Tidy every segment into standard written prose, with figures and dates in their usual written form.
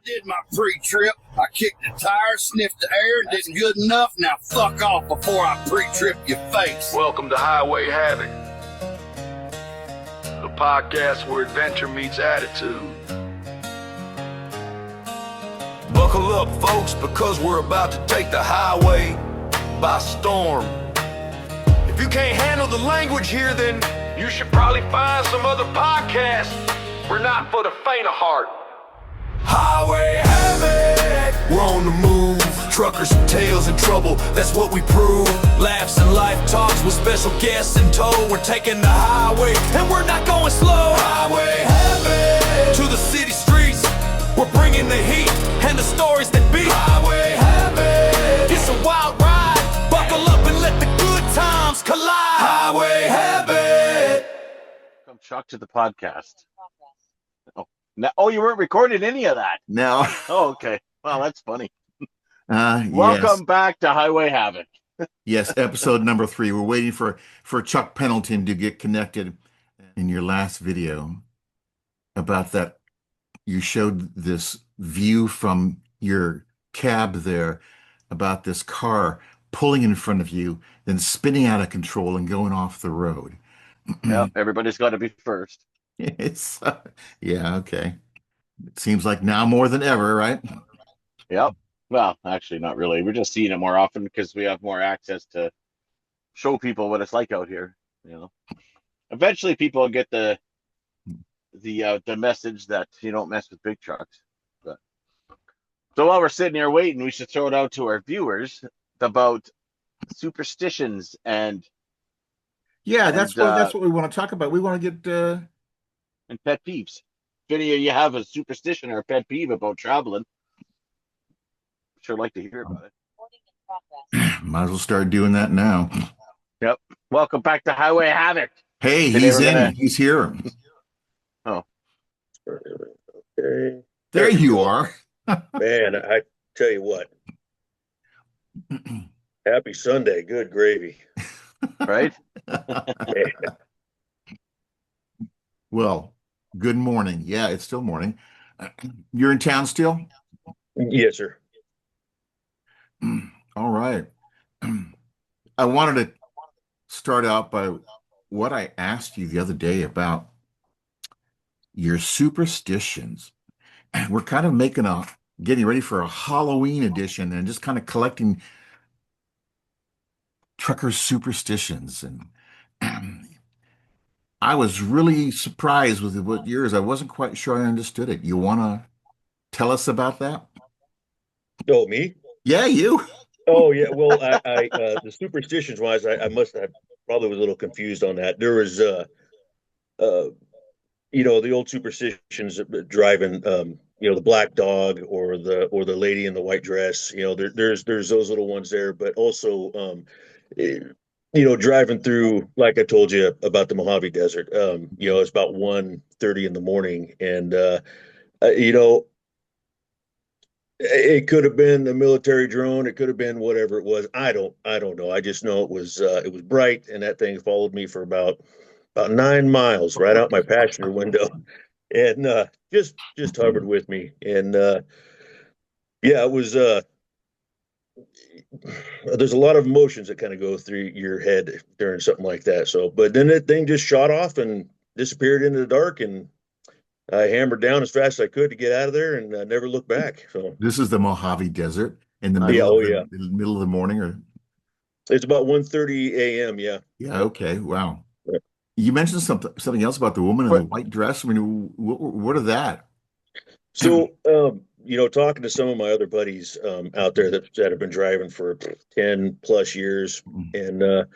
did my pre-trip. I kicked the tires, sniffed the air, and didn't good enough. Now fuck off before I pre-trip your face. Welcome to Highway Havoc, the podcast where adventure meets attitude. Buckle up, folks, because we're about to take the highway by storm. If you can't handle the language here, then you should probably find some other podcast. We're not for the faint of heart. Highway Havoc, we're on the move. Truckers and tales and trouble, that's what we prove. Laughs and life talks with special guests in tow. We're taking the highway and we're not going slow. Highway Havoc, to the city streets, we're bringing the heat and the stories that beat. Highway Havoc, it's a wild ride. Buckle up and let the good times collide. Highway Havoc. Welcome, Chuck, to the podcast. Oh, you weren't recording any of that? No. Oh, okay. Well, that's funny. Yes. Welcome back to Highway Havoc. Yes, episode number 3. We're waiting for Chuck Pendleton to get connected. In your last video about that, you showed this view from your cab there about this car pulling in front of you, then spinning out of control and going off the road. Yeah, everybody's got to be first. It's yeah, okay. It seems like now more than ever, right? Yep. Well, actually, not really. We're just seeing it more often because we have more access to show people what it's like out here. You know, eventually people will get the message that you don't mess with big trucks. But so while we're sitting here waiting, we should throw it out to our viewers about superstitions and that's what we want to talk about. We want to get and pet peeves. If any of you have a superstition or a pet peeve about traveling, sure like to hear about it. Might as well start doing that now. Yep. Welcome back to Highway Havoc. Hey, Today he's in. He's here. Oh. Okay. There you are. Man, I tell you what. Happy Sunday. Good gravy. Right? Man. Well, good morning. Yeah, it's still morning. You're in town still? Yes, sir. All right. I wanted to start out by what I asked you the other day about your superstitions. We're kind of getting ready for a Halloween edition and just kind of collecting trucker superstitions. And I was really surprised with what yours. I wasn't quite sure I understood it. You want to tell us about that? Oh, me? Yeah, you. Oh, yeah. Well, I the superstitions wise, I probably was a little confused on that. There was, the old superstitions of driving, the black dog or the lady in the white dress. There's those little ones there, but also, driving through, like I told you about the Mojave Desert, it's about 1:30 in the morning. And, it could have been a military drone. It could have been whatever it was. I don't know. I just know it was bright, and that thing followed me for about 9 miles right out my passenger window, and just hovered with me. And it was. There's a lot of emotions that kind of go through your head during something like that. So, but then that thing just shot off and disappeared into the dark, and I hammered down as fast as I could to get out of there and never looked back. So This is the Mojave Desert in the middle the middle of the morning, or it's about 1:30 a.m. Yeah. Yeah. Okay. Wow. Yeah. You mentioned something else about the woman in the white dress. I mean, what of that? So, talking to some of my other buddies out there that have been driving for 10 plus years, and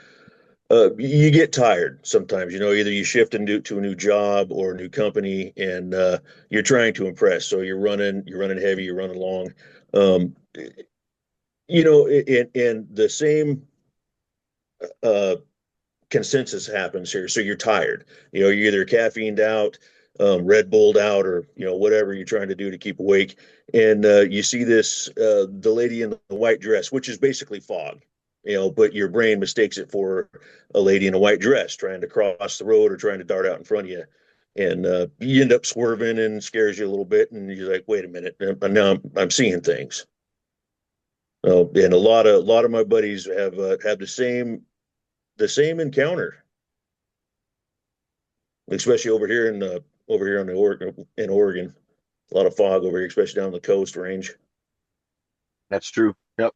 you get tired sometimes. Either you shift to a new job or a new company, and you're trying to impress. So you're running heavy, you're running long. And the same consensus happens here. So you're tired. You're either caffeined out, Red Bulled out, or whatever you're trying to do to keep awake. And you see this the lady in the white dress, which is basically fog. But your brain mistakes it for a lady in a white dress trying to cross the road or trying to dart out in front of you. and you end up swerving and scares you a little bit, and you're like, wait a minute, and now I'm seeing things. And a lot of my buddies have the same encounter, especially over here on the Oregon. A lot of fog over here, especially down the coast range. That's true. Yep.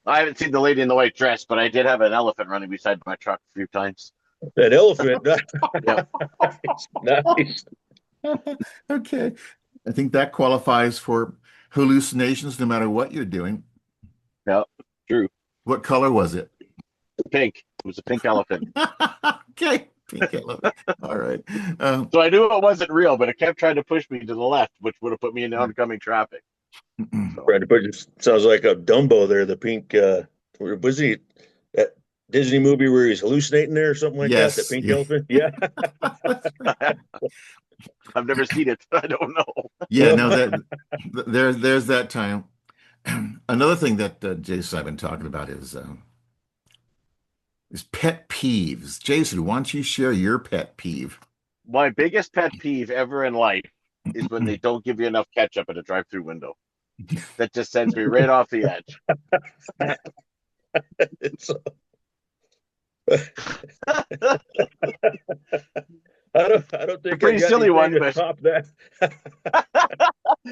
I haven't seen the lady in the white dress, but I did have an elephant running beside my truck a few times. An elephant. Yep. Nice. Okay. I think that qualifies for hallucinations no matter what you're doing. Yep. True. What color was it? Pink. It was a pink elephant. Okay. Pink elephant. All right. So I knew it wasn't real, but it kept trying to push me to the left, which would have put me in oncoming traffic. So, Right, but it sounds like a Dumbo there. The pink. Was he that Disney movie where he's hallucinating there or something like that? The yes. pink Yeah. elephant. Yeah. I've never seen it. I don't know. Yeah, no, there's that time. Another thing that Jason I've been talking about is pet peeves. Jason, why don't you share your pet peeve? My biggest pet peeve ever in life is when they don't give you enough ketchup at a drive-through window. That just sends me right off the edge. It's, I don't think Pretty I got silly anything one, to but- top that.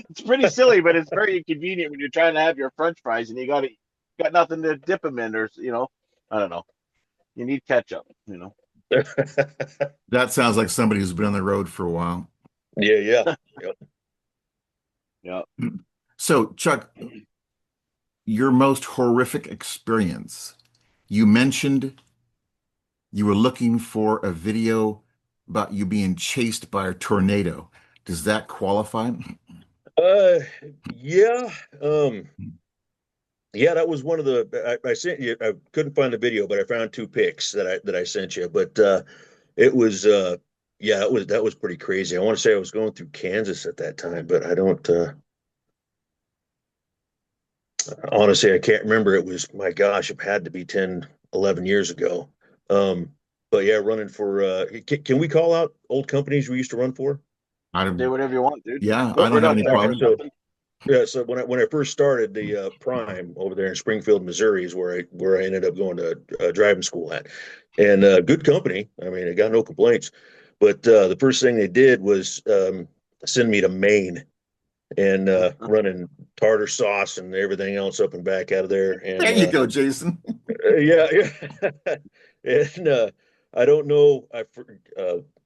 It's pretty silly, but it's very inconvenient when you're trying to have your French fries and you got nothing to dip them in, or I don't know. You need ketchup. That sounds like somebody who's been on the road for a while. Yeah. Yep. Yeah. So, Chuck, your most horrific experience. You mentioned you were looking for a video about you being chased by a tornado. Does that qualify? Yeah. Yeah, that was one of I sent you. I couldn't find the video, but I found two pics that I sent you. But it was yeah, that was pretty crazy. I want to say I was going through Kansas at that time, but I don't honestly I can't remember. It was, my gosh, it had to be 10, 11 years ago. But yeah, running for can we call out old companies we used to run for? Do whatever you want, dude. Yeah, I don't have any problem. Yeah, so when I first started, the Prime over there in Springfield, Missouri, is where I ended up going to driving school at, and good company. I mean, I got no complaints. But the first thing they did was send me to Maine and running tartar sauce and everything else up and back out of there. And There you go, Jason. yeah. And I don't know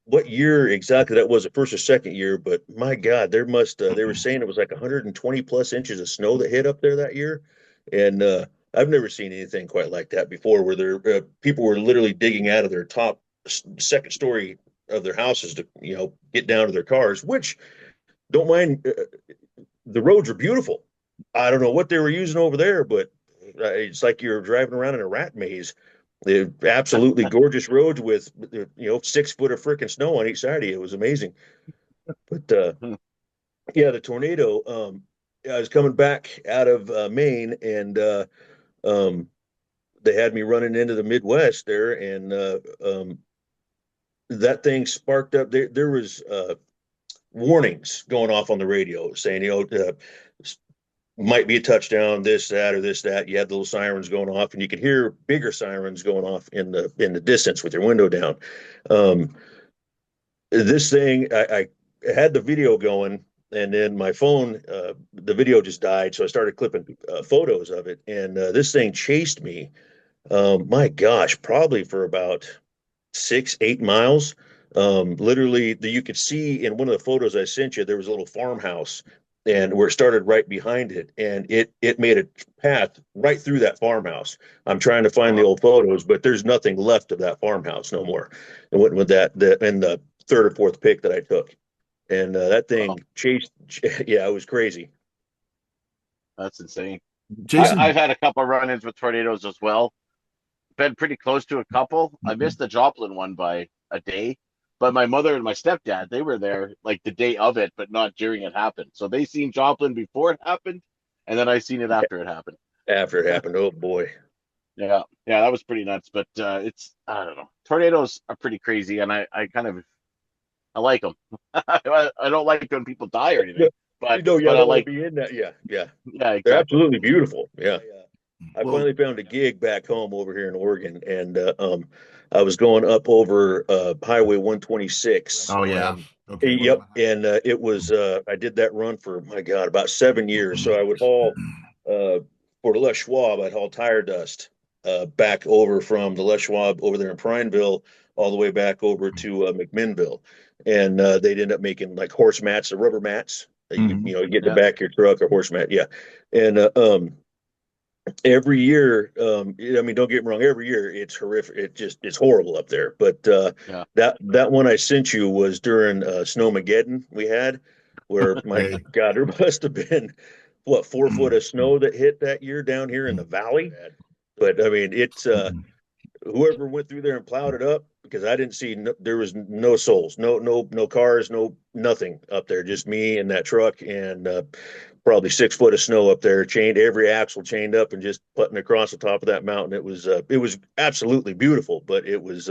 what year exactly that was, the first or second year, but my God, they were saying it was like 120 plus inches of snow that hit up there that year. And I've never seen anything quite like that before, where people were literally digging out of their top second story of their houses to, get down to their cars, which, don't mind, the roads are beautiful. I don't know what they were using over there, but it's like you're driving around in a rat maze. They're absolutely gorgeous roads with 6 foot of freaking snow on each side of you. It was amazing. But yeah, the tornado. I was coming back out of Maine, and they had me running into the Midwest there, and that thing sparked up. There was warnings going off on the radio saying, might be a touchdown, this, that, or this, that. You had little sirens going off, and you could hear bigger sirens going off in the distance with your window down. This thing, I had the video going, and then my phone, the video just died, so I started clipping photos of it, and this thing chased me. My gosh, probably for about 6-8 miles. Literally, you could see in one of the photos I sent you, there was a little farmhouse, and where it started right behind it, and it made a path right through that farmhouse. I'm trying to find the old photos, but there's nothing left of that farmhouse no more. And went with that, and the third or fourth pick that I took, and that thing chased. Yeah, it was crazy. That's insane. Jason, I've had a couple of run-ins with tornadoes as well. Been pretty close to a couple. I missed the Joplin one by a day. But my mother and my stepdad, they were there like the day of it, but not during it happened. So they seen Joplin before it happened, and then I seen it after it happened. After it happened, oh boy. Yeah, that was pretty nuts. But I don't know. Tornadoes are pretty crazy, and I I like them. I don't like when people die or anything, but No, yeah, I but I don't want like. to be in that. Yeah, yeah. Yeah, They're exactly. absolutely beautiful. Yeah. I Well, finally found a gig back home over here in Oregon, and I was going up over Highway 126. oh yeah. Okay. Yep, and it was I did that run for, my God, about 7 years. So I would haul uh, for the Les Schwab. I'd haul tire dust back over from the Les Schwab over there in Prineville all the way back over to McMinnville, and they'd end up making like horse mats, the rubber mats that Mhm. you know, get in the Yeah. back of your truck, a horse mat. Yeah, and every year, I mean, don't get me wrong, every year it's horrific. It's horrible up there. But Yeah. that one I sent you was during Snowmageddon we had, where, my Okay. God, there must have been what, 4 foot of snow that hit that year down here in the valley. But I mean, it's whoever went through there and plowed it up, because I didn't see there was no souls, no cars, no nothing up there, just me and that truck, and probably 6 foot of snow up there, chained, every axle chained up, and just putting across the top of that mountain. It was absolutely beautiful, but it was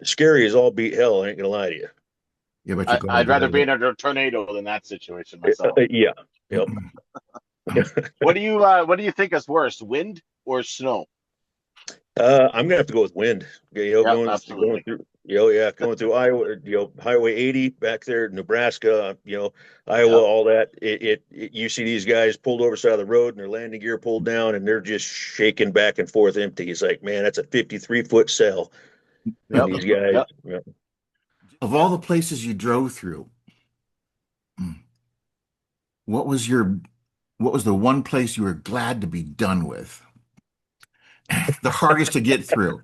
scary as all beat hell. I ain't gonna lie to you. Yeah, but you're glad I'd you rather got be it. in a tornado than that situation myself. Yeah, yep. What do you think is worse, wind or snow? I'm gonna have to go with wind. Yeah, Going absolutely. through, yeah, going through Iowa, Highway 80 back there, Nebraska, Iowa, Yep. all that. You see these guys pulled over side of the road and their landing gear pulled down, and they're just shaking back and forth empty. It's like, man, that's a 53-foot cell. And Yep. these guys, Yep. yeah. Of all the places you drove through, what was your what was the one place you were glad to be done with? The hardest to get through?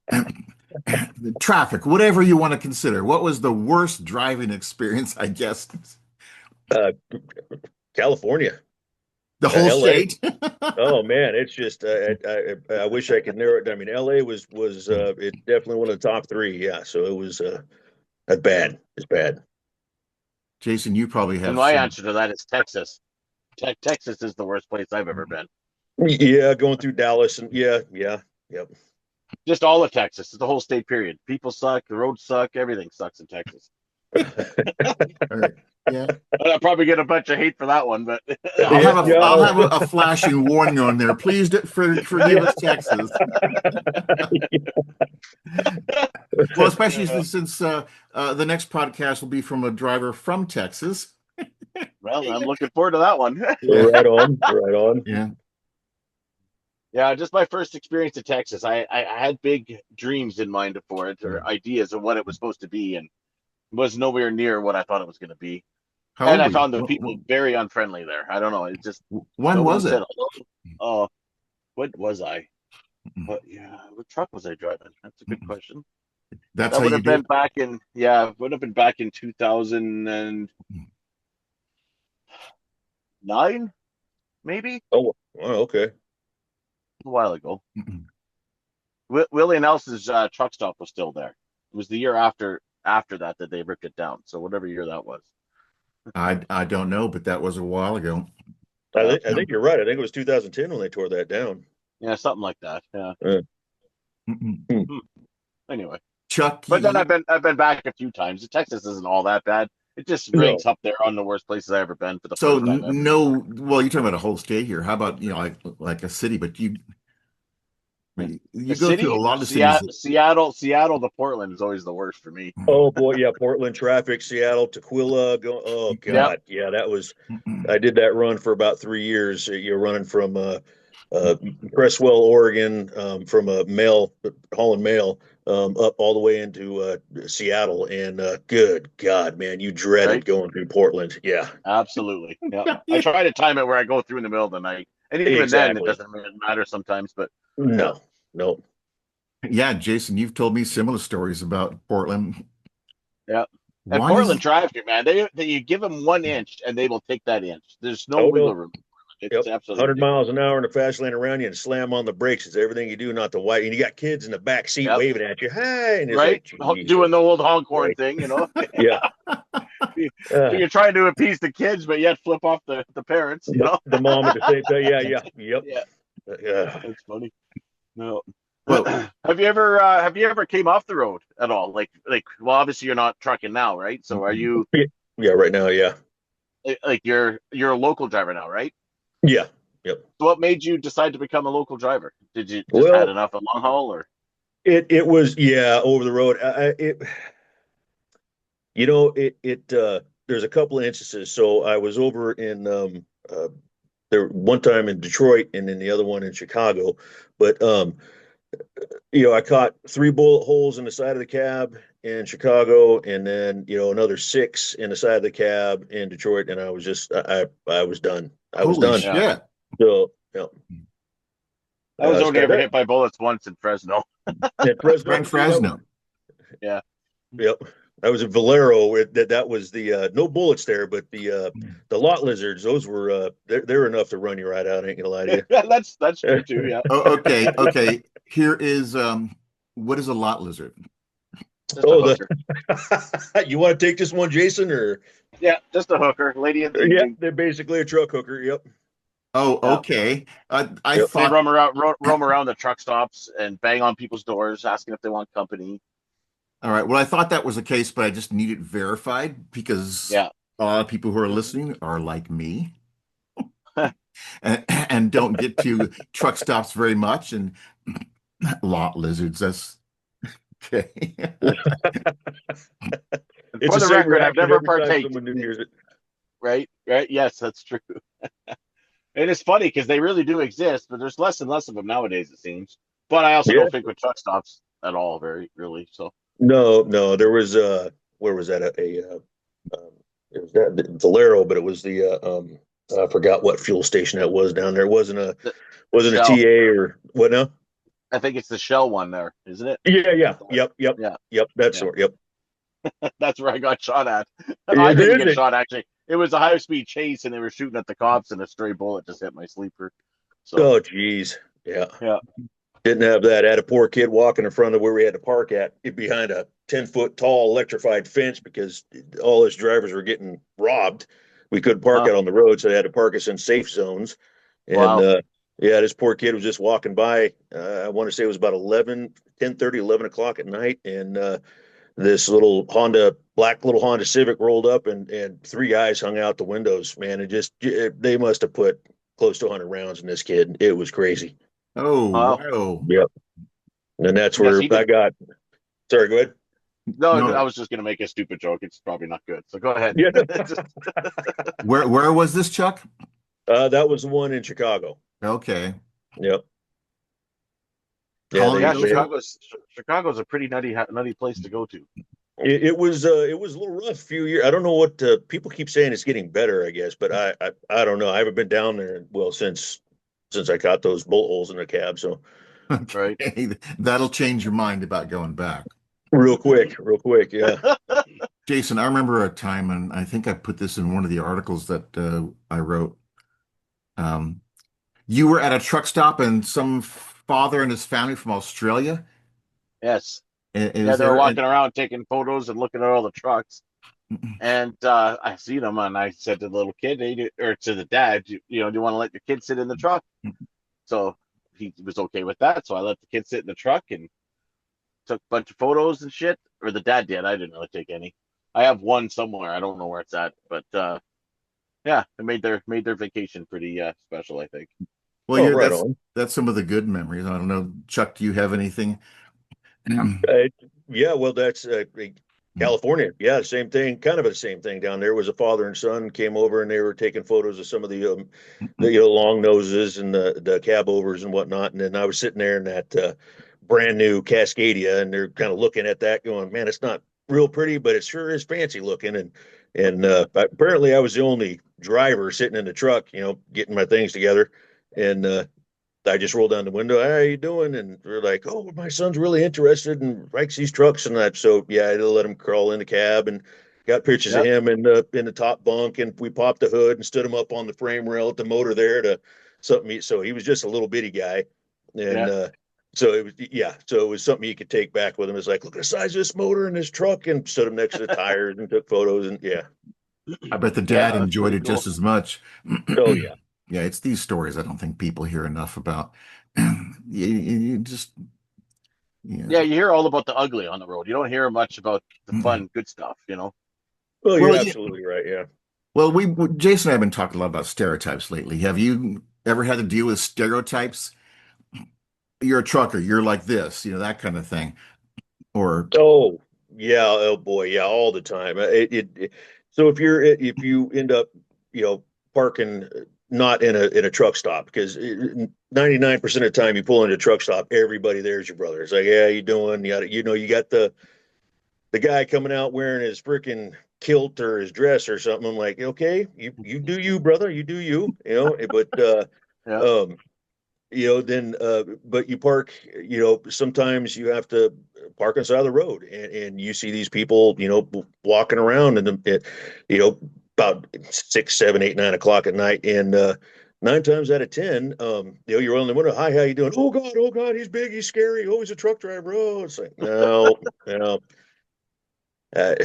The traffic, whatever you want to consider. What was the worst driving experience, I guess? uh, California, The whole LA. state? Oh man, it's just I wish I could narrow it down. I mean, LA was it's definitely one of the top three. Yeah, so it was bad. It's bad. Jason, you probably And have my some. answer to that is Texas. Texas is the worst place I've ever been. Yeah, going through Dallas, and yeah, yep. Just all of Texas, the whole state period. People suck, the roads suck, everything sucks in Texas. All right. Yeah. I'll probably get a bunch of hate for that one, but Yeah, I'll yeah. have a flashing warning on there. Please forgive us, Texas. Well, especially since the next podcast will be from a driver from Texas. well, I'm looking forward to that one. Yeah. Right on, right on. Yeah. Yeah, just my first experience in Texas. I had big dreams in mind for it, or ideas of what it was supposed to be, and it was nowhere near what I thought it was going to be. How And old I were you? found the people very unfriendly there. I don't know. It just When no one was said it? hello. Oh, what was I? What, yeah, what truck was I driving? That's a good question. That's That how would you have do been it. back in, yeah, would have been back in 2009, maybe Oh, wow, okay. a while ago. Willie Nelson's truck stop was still there. It was the year after that they ripped it down. So whatever year that was. I don't know, but that was a while ago. I think you're right. I think it was 2010 when they tore that down. Yeah, something like that. Yeah. Hmm. Anyway, Chuck, but then I've been back a few times. Texas isn't all that bad. It just No, ranks up there on the worst places I've ever been for the so first time ever. no, well, you're talking about a whole state here. How about, like a city, but A you go through a city, lot of cities. Seattle to Portland is always the worst for me. oh boy, yeah, Portland traffic, Seattle, Tequila. Oh Yep. God, yeah, that was. I did that run for about 3 years. You're running from Cresswell, Oregon, from a mail, hauling mail, up all the way into Seattle. And good God, man, you dreaded Right? going through Portland. Yeah, Absolutely. Yeah. I try to time it where I go through in the middle of the night. And even then it exactly. doesn't really matter sometimes, but yeah. No, no. Yeah, Jason, you've told me similar stories about Portland. Yeah. And Why Portland is traffic, man, they you give them 1 inch and they will take that inch. There's no Oh wiggle no. room. Yep. It's absolutely 100 ridiculous. miles an hour in the fast lane around you and slam on the brakes. It's everything you do not to white. And you got kids in the back seat Yep. waving at you. Hey, and it's Right? like, Doing Jesus. the old honk horn Right. thing, you know. Yeah. So you're trying to appease the kids, but yet flip off the parents, you know. The mom at the same time. Yeah, yeah. Yep. Yeah, Yeah. that's funny. No. Well, have you ever came off the road at all? Well, obviously you're not trucking now, right? So are you Yeah, right now, yeah. like you're a local driver now, right? Yeah. Yep. So what made you decide to become a local driver? Did you just had Well, enough of long haul or? it was, yeah, over the road. There's a couple of instances. So I was over in there one time in Detroit and then the other one in Chicago. But I caught 3 bullet holes in the side of the cab in Chicago, and then another 6 in the side of the cab in Detroit, and I was just I was done. I was holy done. Yeah. shit. So yeah, I was it's only kind ever of hit by bullets once in Fresno. at Fresno. Right in Fresno. Yeah. Yep. I was in Valero. That was the no bullets there, but the lot lizards. Those were they're enough to run you right out. I ain't gonna lie to That's true too. Yeah. Oh, okay. Okay. Here is what is a lot lizard? Just a Oh, hooker. you want to take this one, Jason, or Yeah, just a hooker. Lady in the yeah, evening. they're basically a truck hooker. Yep. Oh, Yeah. okay. I Yep. They thought, roam around the truck stops and bang on people's doors, asking if they want company. all right. Well, I thought that was the case, but I just need it verified because Yeah. a lot of people who are listening are like me and don't get to truck stops very much and lot lizards. That's okay. It's For the the same record, I've reaction never every time partaked. someone new hears it. Right? Right? Yes, that's true. And it's funny because they really do exist, but there's less and less of them nowadays, it seems. But I also Yeah. don't think with truck stops at all, very really. So No, there was where was that it was that Valero, but it was I forgot what fuel station that was down there. It wasn't a the, the wasn't a Shell, TA or what now? I think it's the Shell one there, isn't it? Yeah. Yep. Yeah, That yeah. sort. Yep. That's where I got shot at. I Is didn't get it? shot actually. It was a high speed chase, and they were shooting at the cops, and a stray bullet just hit my sleeper. So Oh, geez. Yeah. yeah, Didn't have that. I had a poor kid walking in front of where we had to park at behind a 10-foot tall electrified fence because all his drivers were getting robbed. We couldn't park huh. out on the road, so they had to park us in safe zones. And Wow. yeah, this poor kid was just walking by. I want to say it was about 10:30, 11 o'clock at night. And this black little Honda Civic rolled up and 3 guys hung out the windows, man. They must have put close to 100 rounds in this kid. It was crazy. Oh, Wow. wow. Yep. And that's Yes, where he I did. got, sorry, go ahead. No, I No, was just gonna make a stupid joke. It's probably not good. So go ahead. Yeah. Just- where was this, Chuck? That was the one in Chicago. Okay. Yep. How Yeah, long yeah, ago was that? Chicago's a pretty nutty place to go to. it was a little rough a few years. I don't know what people keep saying it's getting better, I guess, but I don't know. I haven't been down there since I caught those bolt holes in the cab. So Right. Okay. That'll change your mind about going back. real quick, yeah. Jason, I remember a time, and I think I put this in one of the articles that I wrote. You were at a truck stop, and some father and his family from Australia. Yes. Is Yeah, they were there? walking around taking photos and looking at all the trucks. And I seen them, and I said to the little kid, or to the dad, do you want to let your kid sit in the truck? So he was okay with that. So I let the kid sit in the truck and took a bunch of photos and shit. Or the dad did. I didn't really take any. I have one somewhere. I don't know where it's at, but yeah, it made their vacation pretty special, I think. Well, Oh, yeah, right on. that's some of the good memories. I don't know, Chuck, do you have anything? Yeah, well, that's California. Yeah, same thing. Kind of the same thing down there. Was a father and son came over and they were taking photos of some of the long noses and the cab overs and whatnot. And then I was sitting there in that brand new Cascadia, and they're kind of looking at that, going, "Man, it's not real pretty, but it sure is fancy looking." And apparently, I was the only driver sitting in the truck, getting my things together. And I just rolled down the window. Hey, how you doing? And they're like, "Oh, my son's really interested and likes these trucks and that." So yeah, I let him crawl in the cab and got pictures of Yep. him in the top bunk, and we popped the hood and stood him up on the frame rail at the motor there to something. So he was just a little bitty guy, and Yeah. so it was something you could take back with him. It's like, look at the size of this motor in this truck, and stood him next to the tires and took photos. And yeah, I bet the Yeah, dad that's enjoyed pretty it cool. just as much. oh yeah, Yeah, it's these stories I don't think people hear enough about. You just Yeah, you hear all about the ugly on the road. You don't hear much about the fun, good stuff, you know? Well, Well, you're absolutely right. Yeah. well, Jason and I have been talking a lot about stereotypes lately. Have you ever had to deal with stereotypes? You're a trucker, you're like this, that kind of thing. Or Oh, yeah. Oh boy. Yeah. All the time. So if you end up, parking not in a truck stop, because 99% of the time you pull into a truck stop, everybody there's your brother. It's like, yeah, you doing? You got the guy coming out wearing his freaking kilt or his dress or something. I'm like, okay, you do you, brother, you do you, but Yeah. um, then but you park, sometimes you have to park on the side of the road, and you see these people, walking around and about 6, 7, 8, 9 o'clock at night, and 9 times out of 10, you're on the window. Hi, how you doing? Oh God, he's big, he's scary. Oh, he's a truck driver. Oh, it's like, no, uh,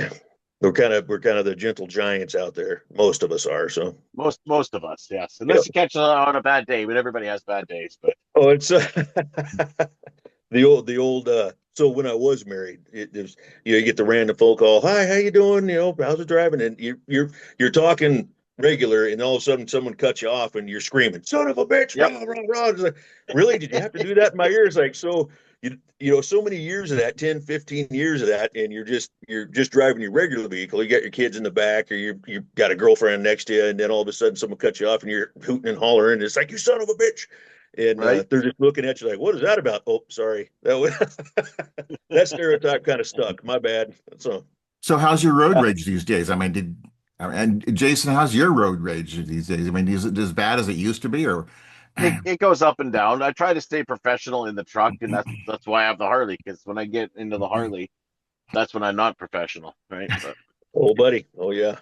we're kind of the gentle giants out there. Most of us are. So, Most of us, yes. yep. Unless you catch it on a bad day, but everybody has bad days. But Oh, it's the old. So when I was married, it was, you get the random phone call. Hi, how you doing? How's it driving? And you're talking regular, and all of a sudden someone cuts you off, and you're screaming, "Son of a bitch!" yep, Rah, rah, rah. It's like, really? Did you have to do that in my ears? Like, so so many years of that, 10, 15 years of that, and you're just driving your regular vehicle. You got your kids in the back, or you got a girlfriend next to you, and then all of a sudden someone cuts you off, and you're hooting and hollering. And it's like, "You son of a bitch!" And right. they're just looking at you like, "What is that about?" Oh, sorry, that was that stereotype kind of stuck. My bad. so how's your road rage these days? I mean, and Jason, how's your road rage these days? I mean, is it as bad as it used to be, or It goes up and down. I try to stay professional in the truck, and that's why I have the Harley. Because when I get into the Harley, that's when I'm not professional, right? But Oh, buddy. Oh, yeah.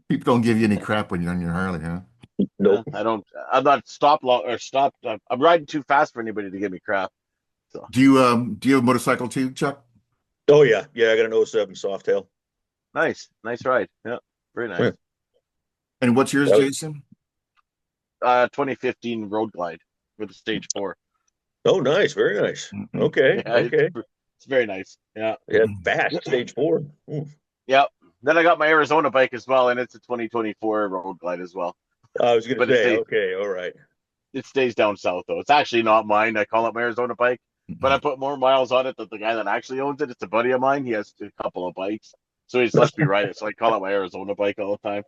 people don't give you any crap when you're on your Harley, huh? Nope. I don't. I'm not stop long or stop. I'm riding too fast for anybody to give me crap. So Do you have a motorcycle too, Chuck? Oh, yeah. Yeah, I got an '07 Softail. nice ride. Yeah, very Yeah. nice. And what's yours, That was- Jason? 2015 Road Glide with a stage 4. Oh, nice. Very nice. Okay. Yeah, Okay. it's very nice. Yeah, Yeah, fast. Stage 4. Ooh. yeah. Then I got my Arizona bike as well, and it's a 2024 Road Glide as well. I was going to But it say, stays okay. All right. it stays down south though. It's actually not mine. I call it my Arizona bike, but I put more miles on it than the guy that actually owns it. It's a buddy of mine. He has a couple of bikes, so he just lets me ride it. So I call it my Arizona bike all the time.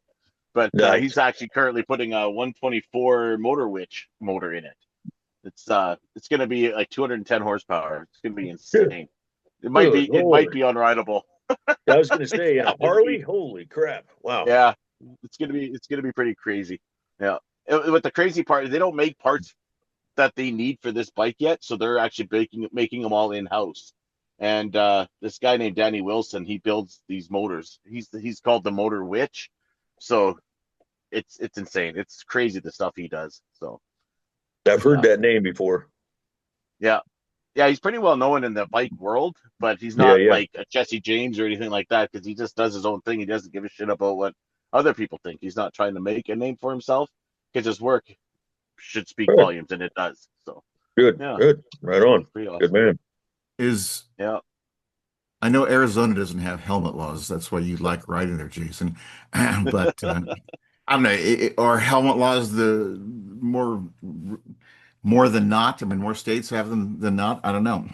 But Nice. he's actually currently putting a 124 motor witch motor in it. It's going to be like 210 horsepower. It's going to be insane. It might Good be Lord. unrideable. I was going to say, a Harley? Holy crap. Wow. Yeah, it's gonna be pretty crazy. Yeah, with the crazy part, they don't make parts that they need for this bike yet, so they're actually making them all in house. And this guy named Danny Wilson, he builds these motors. He's called the Motor Witch, so it's insane. It's crazy the stuff he does. So I've heard that name before. yeah, he's pretty well known in the bike world, but he's Yeah, not yeah. like a Jesse James or anything like that because he just does his own thing. He doesn't give a shit about what other people think. He's not trying to make a name for himself because his work should speak Right. volumes, and it does. So Good. yeah, Good. Right on. pretty awesome. Good man. Yeah, I know Arizona doesn't have helmet laws. That's why you like riding there, Jason. But I don't know. Are helmet laws the more than not? I mean, more states have them than not. I don't know.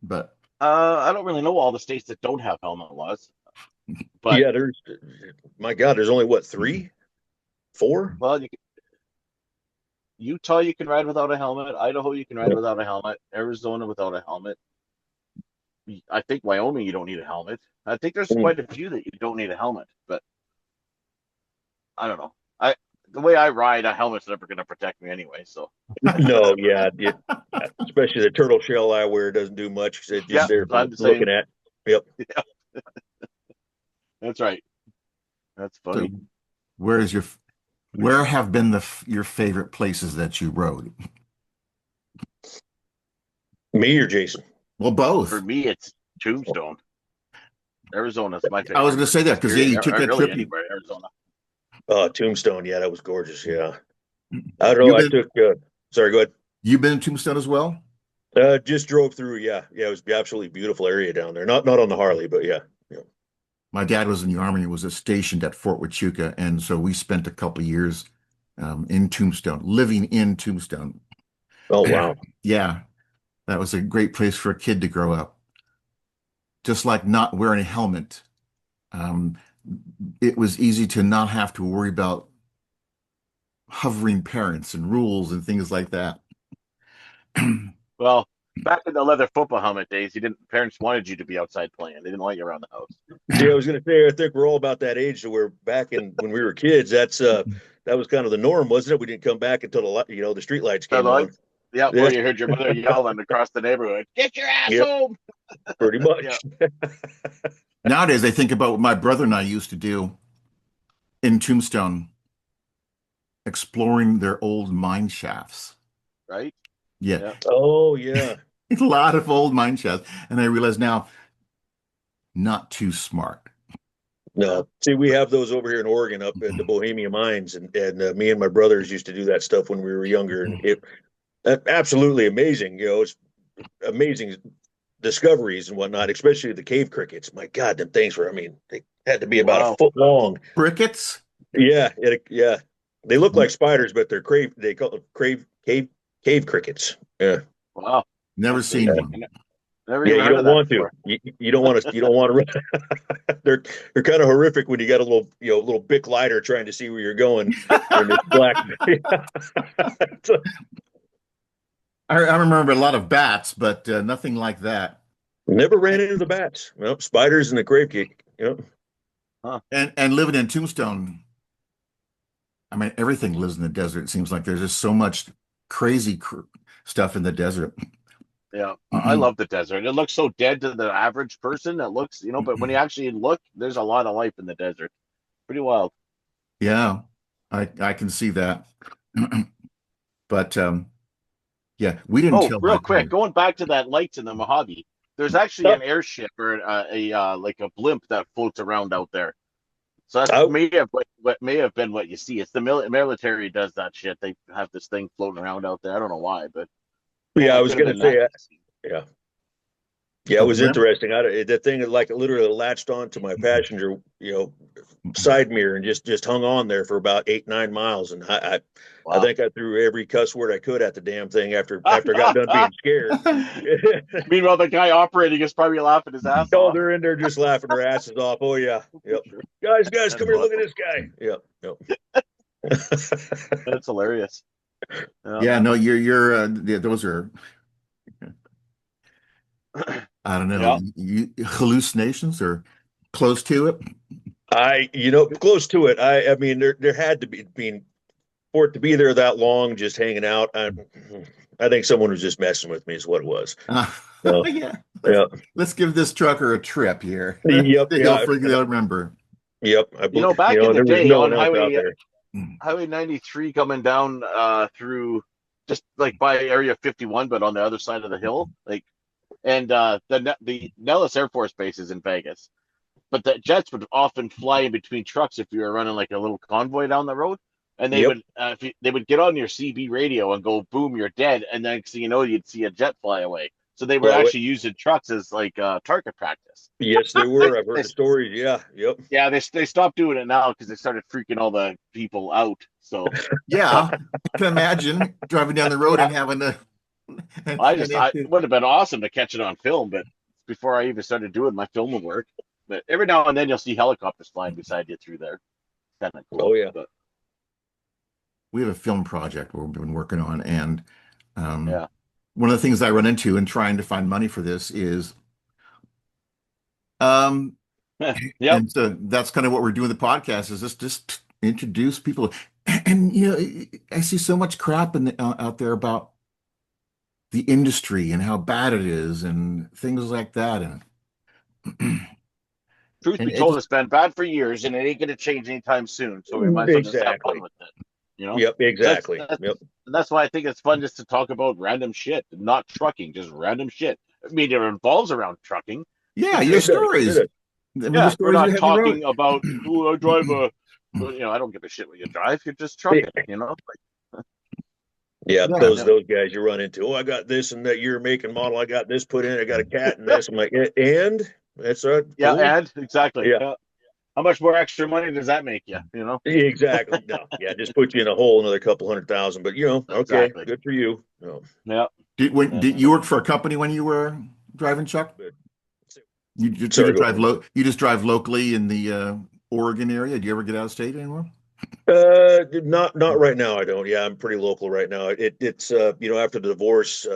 But I don't really know all the states that don't have helmet laws, but Yeah, my God, there's only what, 3, 4? well, Utah you can ride without a helmet. Idaho you can ride without a helmet. Arizona without a helmet. I think Wyoming you don't need a helmet. I think there's quite a few that you don't need a helmet, but I don't know. The way I ride, a helmet's never going to protect me anyway. So No, yeah, especially the turtle shell I wear doesn't do much. It's Yeah, just there for I'm the same. looking at. Yep. that's right. That's so funny. where have been your favorite places that you rode? Me or Jason? Well, both. For me, it's Tombstone. Arizona's my favorite. I was going to say that because you took that really trip. anywhere, Arizona. Tombstone. Yeah, that was gorgeous. Yeah. I don't know. I took, sorry, go ahead. You've been to Tombstone as well? Just drove through. Yeah, yeah, it was absolutely beautiful area down there. Not on the Harley, but yeah, yeah. My dad was in the Army, was stationed at Fort Huachuca, and so we spent a couple of years in Tombstone, living in Tombstone. Oh wow. Yeah, that was a great place for a kid to grow up. Just like not wearing a helmet, um, it was easy to not have to worry about hovering parents and rules and things like that. Well, back in the leather football helmet days, you didn't. Parents wanted you to be outside playing. They didn't want you around the house. See, I was going to say, I think we're all about that age to where back in when we were kids, that was kind of the norm, wasn't it? We didn't come back until the street lights So came on. yeah, Yeah, or you heard your mother yelling across the neighborhood, "Get your ass Yep. home!" pretty much. Yeah. Nowadays, I think about what my brother and I used to do in Tombstone, exploring their old mine shafts. Right? Yeah, Yeah. Oh yeah. a lot of old mine shafts. And I realize now, not too smart. No, see, we have those over here in Oregon, up in the Bohemia mines, and me and my brothers used to do that stuff when we were younger, and it absolutely amazing. It's amazing discoveries and whatnot, especially the cave crickets. My God, them things were, I mean, they had to be about Wow. a foot long. Crickets? Yeah, yeah. They look like spiders, but they call them cave crickets. Yeah. Wow. Never seen one. Never Yeah, even you heard don't of that want to. before. You don't want to. You don't want to. They're kind of horrific when you got a little Bic lighter trying to see where you're going, and it's black. I remember a lot of bats, but nothing like that. Never ran into the bats. Well, spiders and the crave cake. Yep. And living in Tombstone, I mean, everything lives in the desert. It seems like there's just so much crazy stuff in the desert. Yeah, I love the desert. It looks so dead to the average person. It looks, but when you actually look, there's a lot of life in the desert. Pretty wild. Yeah, I can see that. But yeah, we didn't Oh, tell real my quick, parents. going back to that lights in the Mojave, there's actually an airship or like a blimp that floats around out there. So that Oh, what may have been what you see. It's the military does that shit. They have this thing floating around out there. I don't know why, but yeah, I it was could have going to been say, that. yeah. Yeah, it The was blimp? interesting. That thing like literally latched onto my passenger, side mirror and just hung on there for about 8-9 miles. And I Wow. think I threw every cuss word I could at the damn thing after I got done being scared. Meanwhile, the guy operating is probably laughing his ass Oh, off. they're in there just laughing their asses off. Oh yeah, yep. Guys, That's come here, look at awesome. this guy. Yep. That's hilarious. Yeah, no, those are, I don't know, hallucinations or close to it. Close to it. I mean, there had to be for it to be there that long, just hanging out. I think someone was just messing with me, is what it was. Yeah, Yeah. let's give this trucker a trip here. Yep. Yeah. They'll remember. Yep. Back in the there was day no on one else out there. Highway 93 coming down through just like by Area 51, but on the other side of the hill, and the Nellis Air Force Base is in Vegas, but the jets would often fly in between trucks if you were running like a little convoy down the road, and they would they would get on your CB radio and go, boom, you're dead, and then so you'd see a jet fly away. So they were actually using trucks as like target practice. Yes, they were. I've heard the stories. Yeah. Yep. Yeah, they stopped doing it now because they started freaking all the people out. So Yeah, I can imagine driving down the road and having to. it would have been awesome to catch it on film, but before I even started doing my filming work. But every now and then you'll see helicopters flying beside you through there. Kind of cool. Oh yeah. But, We have a film project we've been working on, and yeah. one of the things I run into in trying to find money for this is, Yep. and so that's kind of what we're doing. The podcast is just introduce people, and I see so much crap out there about the industry and how bad it is and things like that, and Truth be told, it's been bad for years, and it ain't going to change anytime soon. So we might as well just have fun with it. Yep. Exactly. Yep. And that's why I think it's fun just to talk about random shit, not trucking, just random shit. I mean, it revolves around trucking. Yeah, your stories. Yeah, we're not talking about I drive a. I don't give a shit what you drive. You're just trucking. Yeah, Yeah. those guys you run into. Oh, I got this and that year make and model. I got this put in. I got a cat and this. I'm like, and that's Yeah, cool. and exactly. Yeah, Yeah. How much more extra money does that make you? You know? exactly. No, yeah, just put you in a hole another couple $100,000. But okay, Exactly. good for you. No, Yeah. Did you work for a company when you were driving, Chuck? but You sorry, just go drive ahead. you just drive locally in the Oregon area. Do you ever get out of state anymore? Not right now. I don't. Yeah, I'm pretty local right now. It's after the divorce,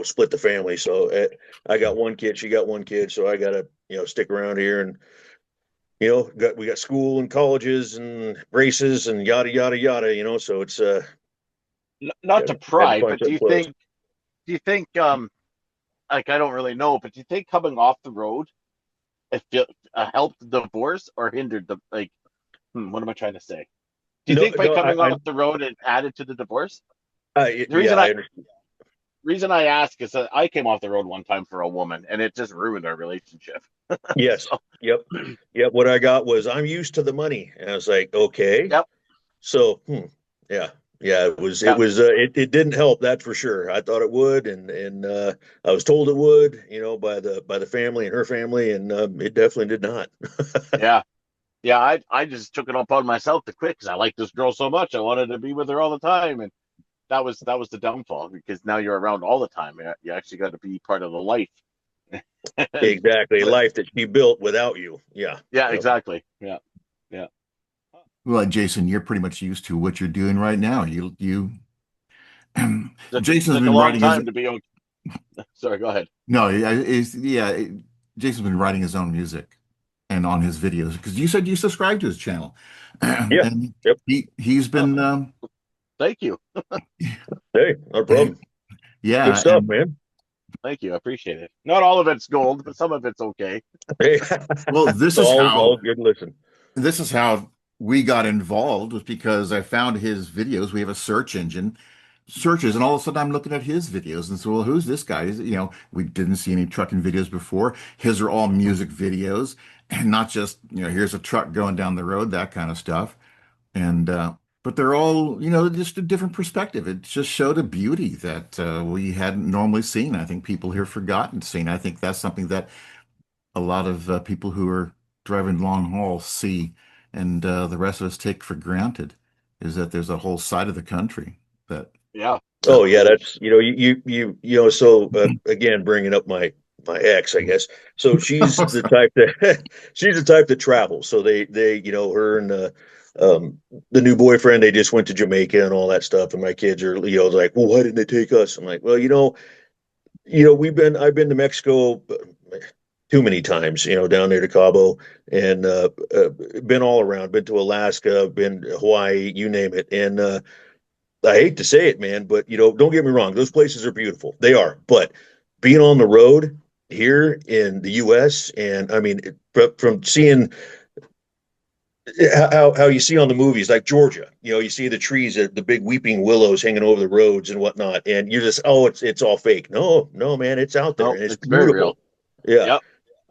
split the family. So I got one kid, she got one kid, so I gotta stick around here and we got school and colleges and races and yada yada yada. So it's Not to had to pry, find but do something you close. think? Do you think? Like I don't really know, but do you think coming off the road it helped the divorce or hindered the like? What am I trying to say? Do you No, think by no, coming off the road it added to the divorce? The yeah, reason I I understand. reason I ask is that I came off the road one time for a woman, and it just ruined our relationship. Yes, So, yep, yep. What I got was I'm used to the money, and I was like, okay. yep, So, yeah, yeah, yep, it didn't help, that's for sure. I thought it would, and I was told it would, by the family and her family, and it definitely did not. yeah, yeah. I just took it upon myself to quit because I liked this girl so much. I wanted to be with her all the time, and that was the downfall because now you're around all the time. You actually got to be part of the life. And Exactly, a life that she built without you. Yeah, yeah, yep. exactly. Yeah, yeah. Well, Jason, you're pretty much used to what you're doing right now. You Jason's Took a been long writing his time to be okay. Sorry, go ahead. no, Jason's been writing his own music and on his videos because you said you subscribed to his channel, Yeah, and yep. he's Oh, been thank you, Hey, no problem. Good yeah, stuff, and man. thank you. I appreciate it. Not all of it's gold, but some of it's okay. Hey, well, it's all good. Listen. this is how we got involved was because I found his videos. We have a search engine, searches, and all of a sudden I'm looking at his videos and so, well, who's this guy? We didn't see any trucking videos before. His are all music videos and not just, here's a truck going down the road, that kind of stuff. And but they're all, just a different perspective. It just showed a beauty that we hadn't normally seen. I think people here forgotten seen. I think that's something that a lot of people who are driving long haul see, and the rest of us take for granted, is that there's a whole side of the country that Yeah, yeah, Oh yeah, that's so again bringing up my ex, I guess. So she's the type that she's the type that travels. So they her and um the new boyfriend, they just went to Jamaica and all that stuff, and my kids are like, well, why didn't they take us? I'm like, well, I've been to Mexico too many times, down there to Cabo, and been all around, been to Alaska, been to Hawaii, you name it, and I hate to say it, man, but don't get me wrong, those places are beautiful. They are. But being on the road here in the US, and I mean from seeing how you see on the movies like Georgia, you see the trees, the big weeping willows hanging over the roads and whatnot, and you're just, oh, it's all fake. No, no, man, it's out there no, and it's it's very real. beautiful. Yeah. Yep.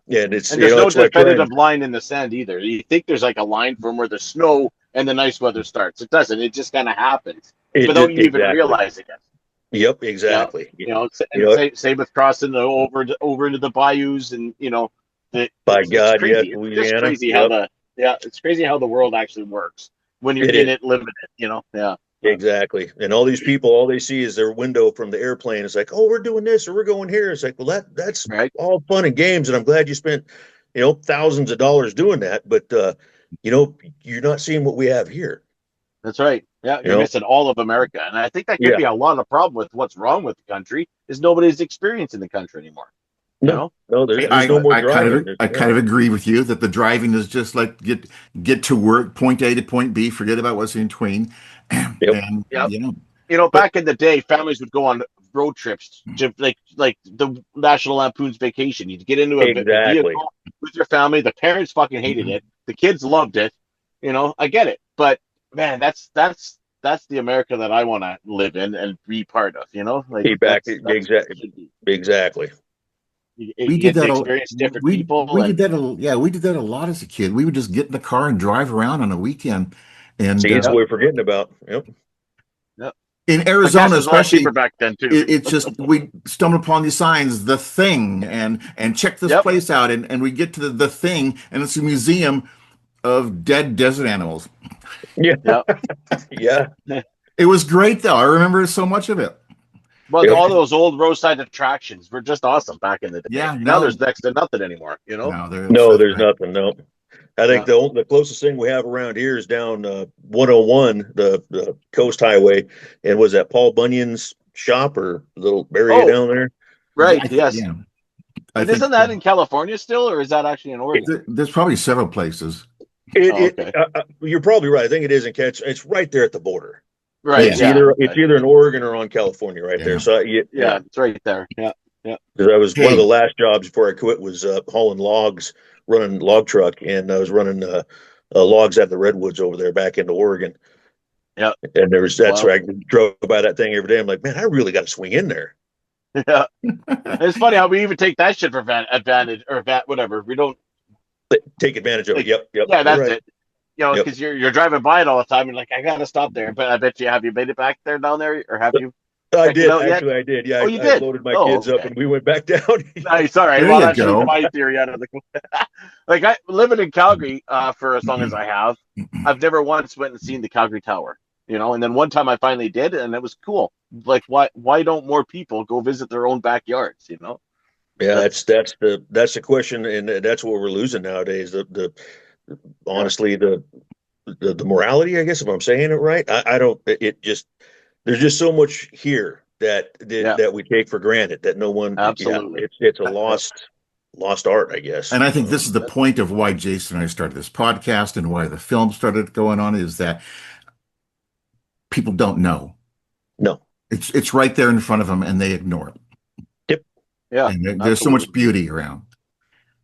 And it's And there's no it's like definitive trying. line in the sand either. You think there's like a line from where the snow and the nice weather starts. It doesn't. It just kind of happens without you even Exactly. realizing it. Yep, Yeah. exactly. And same with crossing over into the bayous, and that By it's God, yes, crazy. It's just Louisiana. crazy how Yep. it's crazy how the world actually works when you're It in is. it, living it. Yeah. Exactly. And all these people, all they see is their window from the airplane. It's like, oh, we're doing this or we're going here. It's like, well, that's Right. all fun and games. And I'm glad you spent, thousands of dollars doing that. But you're not seeing what we have here. That's right. Yeah, You you're know? missing all of America, and I think that could Yeah. be a lot of problem with what's wrong with the country is nobody's experiencing the country anymore. You No, know? no, there's no more driving. I kind of agree with you that the driving is just like get to work, point A to point B, forget about what's in between, Yep. and Yeah. But Back in the day, families would go on road trips to like the National Lampoon's Vacation. You'd get into a exactly. vehicle with your family. The parents fucking hated it. The kids loved it. I get it, but man, that's the America that I want to live in and be part of. Like that's what it Exactly. should be. Exactly. we You did get to that. experience different people, We did and that. Yeah, we did that a lot as a kid. We would just get in the car and drive around on a weekend, and See, it's yeah, what we're forgetting about. Yep. yeah. In But Arizona, gas was a lot especially, cheaper back then too. it's just we stumble upon these signs, the thing, and check this Yep. place out, and we get to the thing, and it's a museum of dead desert animals. Yeah. Yep. Yeah. It was great though. I remember so much of it. Well, Yep. all those old roadside attractions were just awesome back in the day. Yeah, Now no, there's next to nothing anymore. You know. no, No, that's there's right. nothing. No. I think Yeah. the closest thing we have around here is down 101, the Coast Highway, and was that Paul Bunyan's shop or little area Oh, down there? Yeah, right. Yes. yeah. I And think isn't that in California still, or is that actually in Oregon? there's probably several places. Oh, okay. You're probably right. I think it is in Catch. It's right there at the border. Right. It's Yeah. either Okay. it's either in Oregon or on California, right Yeah. there. So Yeah, it's right there. Yeah. Yeah. because I was one of Hey. the last jobs before I quit was hauling logs, running log truck, and I was running logs out of the redwoods over there back into Oregon. Yeah. And that's Wow. where I drove by that thing every day. I'm like, man, I really got to swing in there. Yeah. It's funny how we even take that shit for advantage or whatever. We don't Take advantage of it. like. Yep. Yeah, You're that's right. it. You know, Yep. because you're driving by it all the time. You're like, I gotta stop there. But I bet you, have you made it back there down there, or have you? I checked it did out yet? actually. I did. Yeah, Oh, you I did? loaded my Oh, kids up okay. and we went back down. Nice. All right. There Well, you that go. shoots my theory out of the like I living in Calgary for as long as I have. I've never once went and seen the Calgary Tower. You know, and then one time I finally did, and it was cool. Like, why don't more people go visit their own backyards? You know? Yeah, that's the question, and that's what we're losing nowadays. The honestly the morality, I guess, if I'm saying it right. I don't. It just there's just so much here Yeah. that we take for granted that no one. Absolutely. Yeah, it's a lost art, I guess. And I think this is the point of why Jason and I started this podcast and why the film started going on, is that people don't know. No. It's right there in front of them and they ignore it. Yep. Yeah. And there's so much beauty around.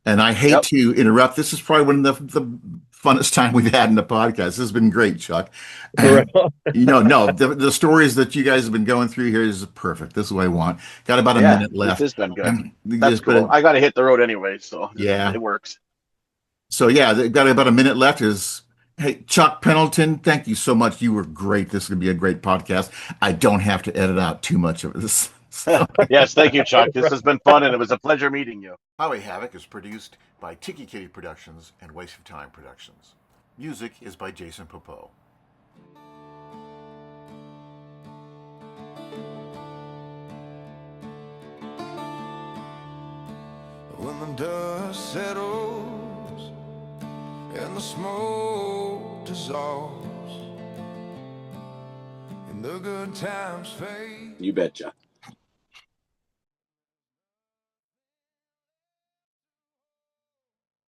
And I hate Yep. to interrupt. This is probably one of the funnest time we've had in the podcast. This has been great, Chuck. Right. The stories that you guys have been going through here is perfect. This is what I want. Got about a minute left. This has been good. And That's just put cool. I got to hit the road anyway, so Yeah. it works. So yeah, they've got about a minute left. Hey, Chuck Pendleton, thank you so much. You were great. This is going to be a great podcast. I don't have to edit out too much of this. Yes, thank you, Chuck. This has been fun, and it was a pleasure meeting you. Highway Havoc is produced by Tiki Kitty Productions and Waste of Time Productions. Music is by Jason Popow. When the dust settles and the smoke dissolves and the good times fade. You betcha.